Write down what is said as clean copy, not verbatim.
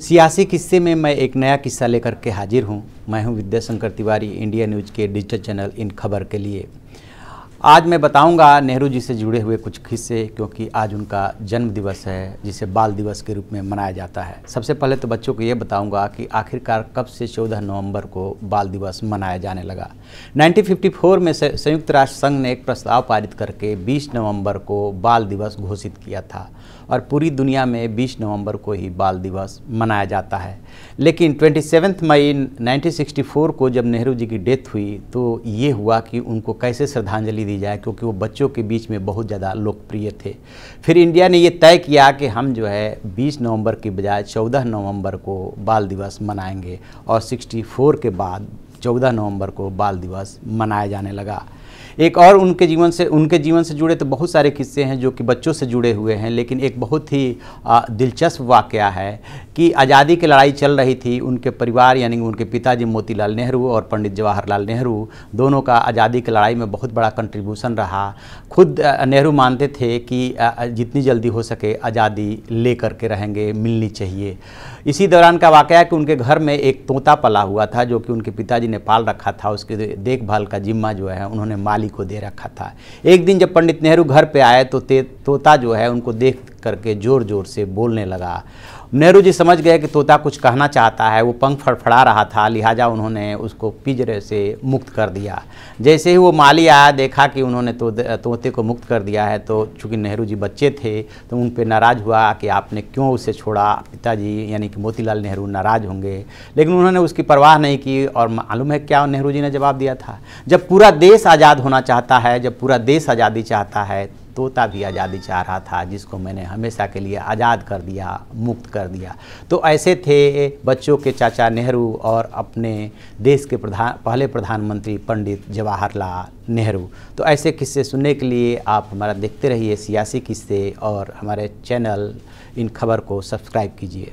सियासी किस्से में मैं एक नया किस्सा लेकर के हाजिर हूँ। मैं हूँ विद्याशंकर तिवारी, इंडिया न्यूज़ के डिजिटल चैनल इन खबर के लिए। आज मैं बताऊंगा नेहरू जी से जुड़े हुए कुछ किस्से, क्योंकि आज उनका जन्म दिवस है जिसे बाल दिवस के रूप में मनाया जाता है। सबसे पहले तो बच्चों को ये बताऊंगा कि आखिरकार कब से 14 नवंबर को बाल दिवस मनाया जाने लगा। 1954 में संयुक्त राष्ट्र संघ ने एक प्रस्ताव पारित करके 20 नवंबर को बाल दिवस घोषित किया था और पूरी दुनिया में 20 नवंबर को ही बाल दिवस मनाया जाता है। लेकिन 27 मई 1964 को जब नेहरू जी की डेथ हुई तो ये हुआ कि उनको कैसे श्रद्धांजलि दी जाए, क्योंकि वो बच्चों के बीच में बहुत ज़्यादा लोकप्रिय थे। फिर इंडिया ने ये तय किया कि हम जो है 20 नवंबर की बजाय 14 नवंबर को बाल दिवस मनाएंगे और 64 के बाद 14 नवंबर को बाल दिवस मनाया जाने लगा। एक और उनके जीवन से जुड़े तो बहुत सारे किस्से हैं जो कि बच्चों से जुड़े हुए हैं, लेकिन एक बहुत ही दिलचस्प वाक़या है कि आज़ादी की लड़ाई चल रही थी। उनके परिवार यानी उनके पिताजी मोतीलाल नेहरू और पंडित जवाहरलाल नेहरू दोनों का आज़ादी की लड़ाई में बहुत बड़ा कंट्रीब्यूशन रहा। खुद नेहरू मानते थे कि जितनी जल्दी हो सके आज़ादी ले करके रहेंगे, मिलनी चाहिए। इसी दौरान का वाक़या है कि उनके घर में एक तोता पला हुआ था जो कि उनके पिताजी ने पाल रखा था। उसके देखभाल का जिम्मा जो है उन्होंने माली को दे रखा था। एक दिन जब पंडित नेहरू घर पे आए तो तोता जो है उनको देख करके ज़ोर ज़ोर से बोलने लगा। नेहरू जी समझ गए कि तोता कुछ कहना चाहता है, वो पंख फड़फड़ा रहा था, लिहाजा उन्होंने उसको पिंजरे से मुक्त कर दिया। जैसे ही वो माली आया, देखा कि उन्होंने तोते को मुक्त कर दिया है, तो चूँकि नेहरू जी बच्चे थे तो उन पर नाराज़ हुआ कि आपने क्यों उसे छोड़ा। पिताजी यानी कि मोतीलाल नेहरू नाराज़ होंगे, लेकिन उन्होंने उसकी परवाह नहीं की। और मालूम है क्या नेहरू जी ने जवाब दिया था? जब पूरा देश आज़ाद होना चाहता है, जब पूरा देश आज़ादी चाहता है, तोता भी आज़ादी चाह रहा था, जिसको मैंने हमेशा के लिए आज़ाद कर दिया, मुक्त कर दिया। तो ऐसे थे बच्चों के चाचा नेहरू और अपने देश के पहले प्रधानमंत्री पंडित जवाहरलाल नेहरू। तो ऐसे किस्से सुनने के लिए आप हमारा देखते रहिए सियासी किस्से और हमारे चैनल इन खबर को सब्सक्राइब कीजिए।